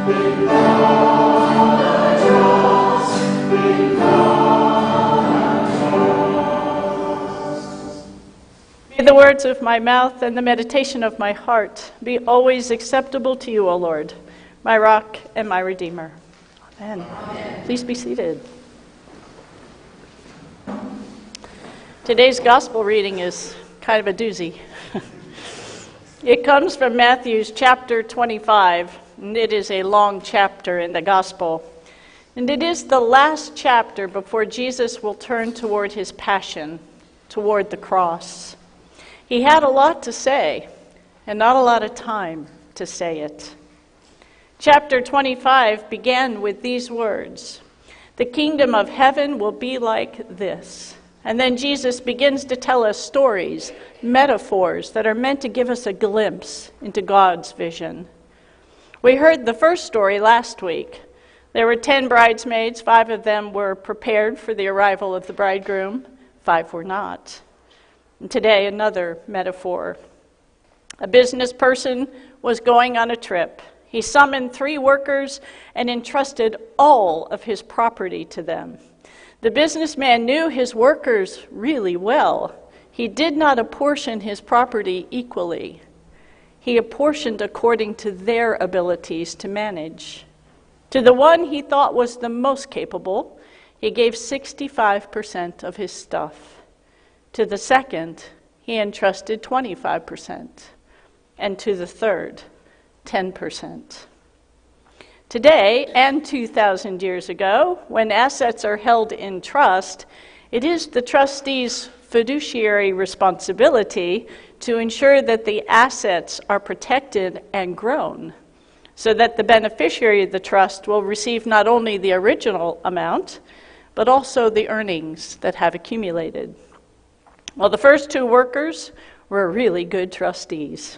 May the words of my mouth and the meditation of my heart be always acceptable to you, O Lord, my rock and my redeemer. Amen. Amen. Please be seated. Today's gospel reading is kind of a doozy. It comes from Matthew's chapter 25, and it is a long chapter in the gospel. And it is the last chapter before Jesus will turn toward his passion, toward the cross. He had a lot to say, and not a lot of time to say it. Chapter 25 began with these words, "The kingdom of heaven will be like this." And then Jesus begins to tell us stories, metaphors that are meant to give us a glimpse into God's vision. We heard the first story last week. There were 10 bridesmaids. 5 of them were prepared for the arrival of the bridegroom. 5 were not. And today, another metaphor. A business person was going on a trip. He summoned 3 workers and entrusted all of his property to them. The businessman knew his workers really well. He did not apportion his property equally. He apportioned according to their abilities to manage. To the one he thought was the most capable, he gave 65% of his stuff. To the second, he entrusted 25%. And to the third, 10%. Today, and 2,000 years ago, when assets are held in trust, it is the trustee's fiduciary responsibility to ensure that the assets are protected and grown, so that the beneficiary of the trust will receive not only the original amount, but also the earnings that have accumulated. Well, the first 2 workers were really good trustees.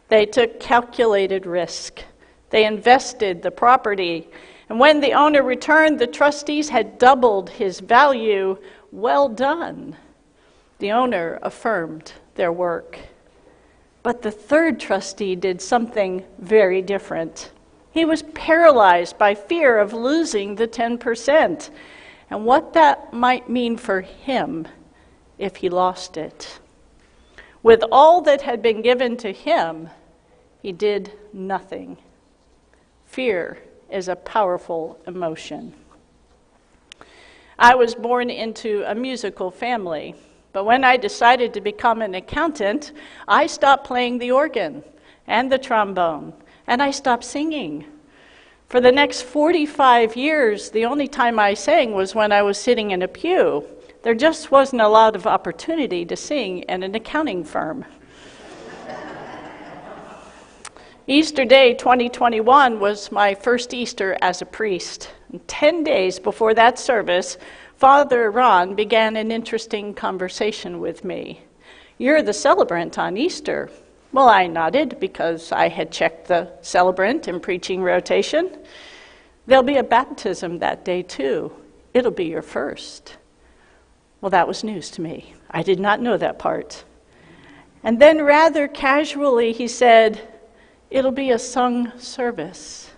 They took calculated risk. They invested the property. And when the owner returned, the trustees had doubled his value. Well done. The owner affirmed their work. But the third trustee did something very different. He was paralyzed by fear of losing the 10%, and what that might mean for him if he lost it. With all that had been given to him, he did nothing. Fear is a powerful emotion. I was born into a musical family, but when I decided to become an accountant, I stopped playing the organ and the trombone, and I stopped singing. For the next 45 years, the only time I sang was when I was sitting in a pew. There just wasn't a lot of opportunity to sing in an accounting firm. Easter Day 2021 was my first Easter as a priest. And 10 days before that service, Father Ron began an interesting conversation with me. "You're the celebrant on Easter." Well, I nodded because I had checked the celebrant and preaching rotation. "There'll be a baptism that day too. It'll be your first." Well, that was news to me. I did not know that part. And then rather casually he said, "It'll be a sung service."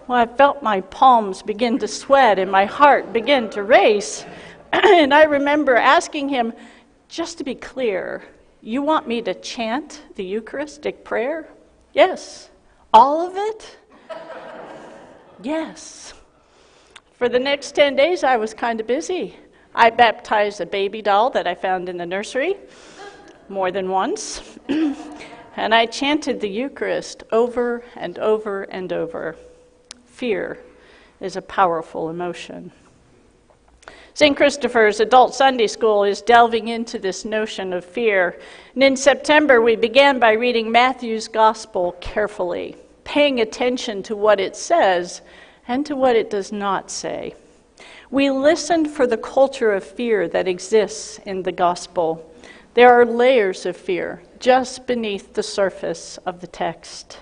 Well, I felt my palms begin to sweat and my heart begin to race. And I remember asking him, "Just to be clear, you want me to chant the Eucharistic prayer?" "Yes." "All of it?" "Yes." For the next 10 days, I was kind of busy. I baptized a baby doll that I found in the nursery more than once. And I chanted the Eucharist over and over and over. Fear is a powerful emotion. St. Christopher's Adult Sunday School is delving into this notion of fear. And in September, we began by reading Matthew's Gospel carefully, paying attention to what it says and to what it does not say. We listened for the culture of fear that exists in the Gospel. There are layers of fear just beneath the surface of the text.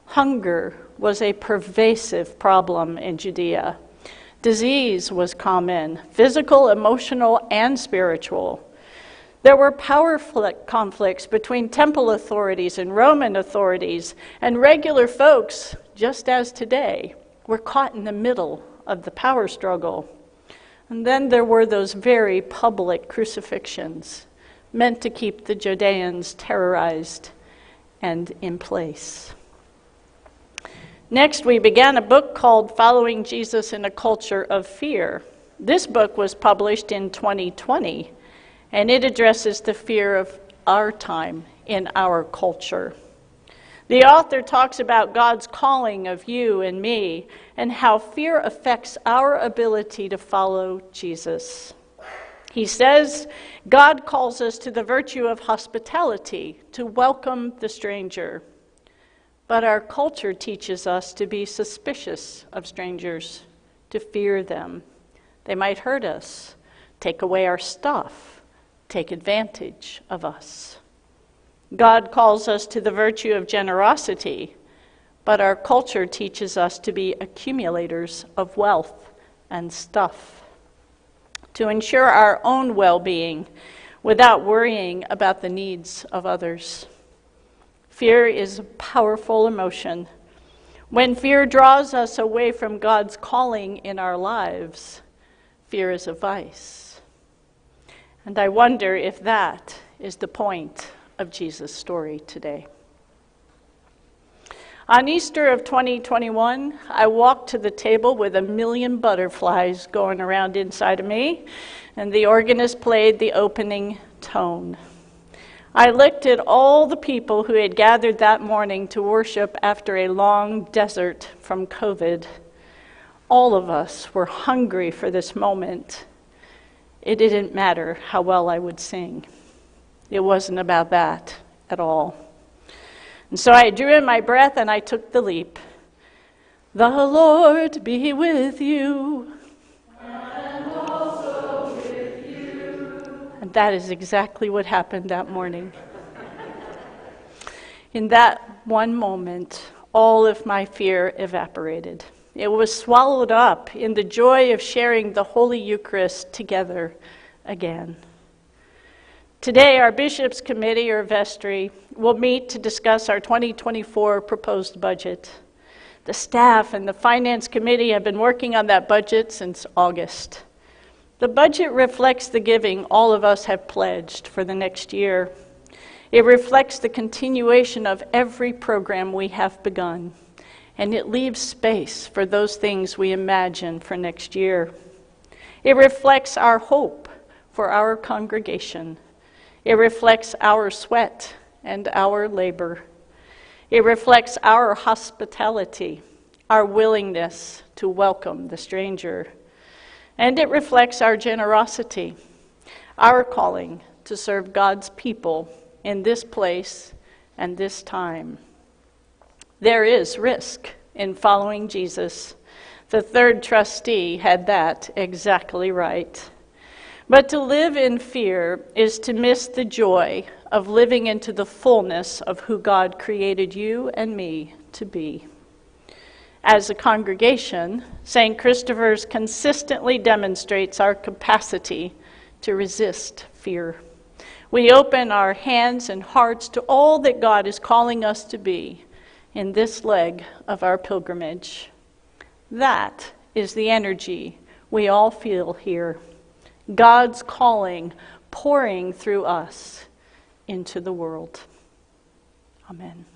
Hunger was a pervasive problem in Judea. Disease was common, physical, emotional, and spiritual. There were power conflicts between temple authorities and Roman authorities, and regular folks just as today, were caught in the middle of the power struggle. And then there were those very public crucifixions meant to keep the Judeans terrorized and in place. Next, we began a book called Following Jesus in a Culture of Fear. This book was published in 2020, and it addresses the fear of our time in our culture. The author talks about God's calling of you and me and how fear affects our ability to follow Jesus. He says, God calls us to the virtue of hospitality, to welcome the stranger. But our culture teaches us to be suspicious of strangers, to fear them. They might hurt us, take away our stuff, take advantage of us. God calls us to the virtue of generosity, but our culture teaches us to be accumulators of wealth and stuff, to ensure our own well-being without worrying about the needs of others. Fear is a powerful emotion. When fear draws us away from God's calling in our lives, fear is a vice. And I wonder if that is the point of Jesus' story today. On Easter of 2021, I walked to the table with a million butterflies going around inside of me, and the organist played the opening tone. I looked at all the people who had gathered that morning to worship after a long desert from COVID. All of us were hungry for this moment. It didn't matter how well I would sing. It wasn't about that at all. And so I drew in my breath and I took the leap. The Lord be with you. And also with you. And that is exactly what happened that morning. In that one moment, all of my fear evaporated. It was swallowed up in the joy of sharing the Holy Eucharist together again. Today, our Bishops' Committee, or Vestry, will meet to discuss our 2024 proposed budget. The staff and the Finance Committee have been working on that budget since August. The budget reflects the giving all of us have pledged for the next year. It reflects the continuation of every program we have begun, and it leaves space for those things we imagine for next year. It reflects our hope for our congregation. It reflects our sweat and our labor. It reflects our hospitality, our willingness to welcome the stranger. And it reflects our generosity, our calling to serve God's people in this place and this time. There is risk in following Jesus. The third trustee had that exactly right. But to live in fear is to miss the joy of living into the fullness of who God created you and me to be. As a congregation, St. Christopher's consistently demonstrates our capacity to resist fear. We open our hands and hearts to all that God is calling us to be in this leg of our pilgrimage. That is the energy we all feel here. God's calling pouring through us into the world. Amen.